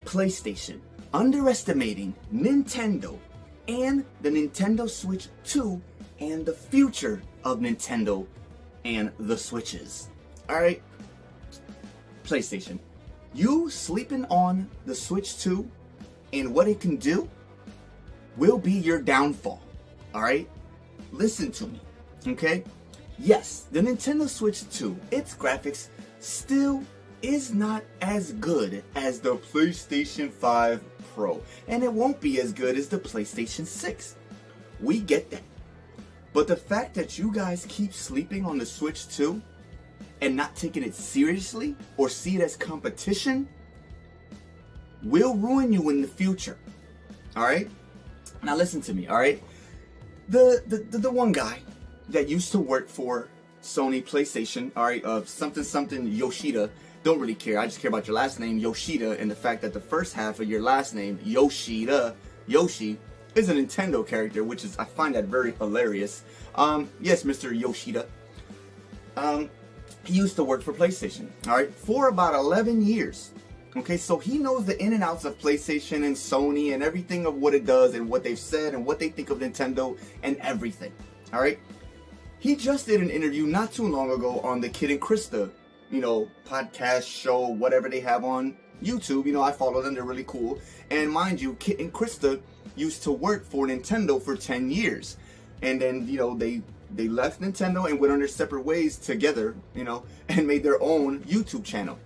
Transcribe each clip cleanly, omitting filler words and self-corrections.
PlayStation underestimating Nintendo and the Nintendo Switch 2 and the future of Nintendo and the Switches. Alright, PlayStation, you sleeping on the Switch 2 and what it can do will be your downfall. Alright, listen to me, okay? Yes, the Nintendo Switch 2, its graphics still is not as good as the PlayStation 5 Pro, and it won't be as good as the PlayStation 6. We get that. But the fact that you guys keep sleeping on the Switch 2 and not taking it seriously or see it as competition will ruin you in the future. Alright? Now listen to me, alright? The one guy that used to work for Sony PlayStation, alright, of something Yoshida, don't really care. I just care about your last name, Yoshida, and the fact that the first half of your last name, Yoshida, Yoshi, is a Nintendo character, which is, I find that very hilarious. Yes, Mr. Yoshida. He used to work for PlayStation, alright, for about 11 years. Okay, so he knows the in and outs of PlayStation and Sony and everything of what it does and what they've said and what they think of Nintendo and everything. Alright? He just did an interview not too long ago on the Kid and Krista, podcast show, whatever they have on YouTube. I follow them, they're really cool. And mind you, Kid and Krista used to work for Nintendo for 10 years. And then, they left Nintendo and went on their separate ways together, and made their own YouTube channel.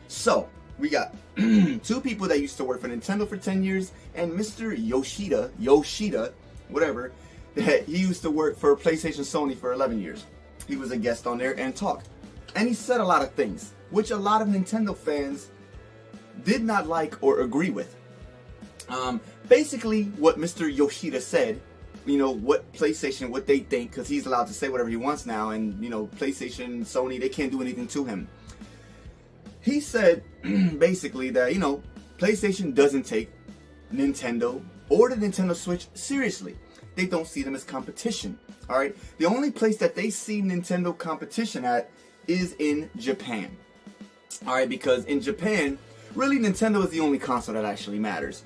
So, we got two people that used to work for Nintendo for 10 years, and Mr. Yoshida, whatever, that he used to work for PlayStation Sony for 11 years. He was a guest on there and talked. And he said a lot of things, which a lot of Nintendo fans did not like or agree with. Basically, what Mr. Yoshida said, what PlayStation, what they think, because he's allowed to say whatever he wants now, and, PlayStation, Sony, they can't do anything to him. He said, basically, that, PlayStation doesn't take Nintendo or the Nintendo Switch seriously. They don't see them as competition, alright? The only place that they see Nintendo competition at is in Japan. Alright, because in Japan, really Nintendo is the only console that actually matters.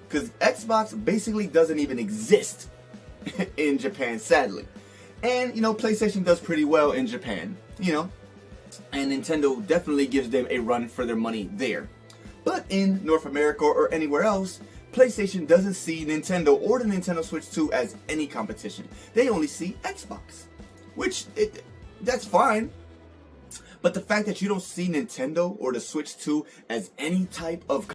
Because Xbox basically doesn't even exist in Japan, sadly. And, PlayStation does pretty well in Japan, and Nintendo definitely gives them a run for their money there. But in North America or anywhere else, PlayStation doesn't see Nintendo or the Nintendo Switch 2 as any competition. They only see Xbox, which, that's fine. But the fact that you don't see Nintendo or the Switch 2 as any type of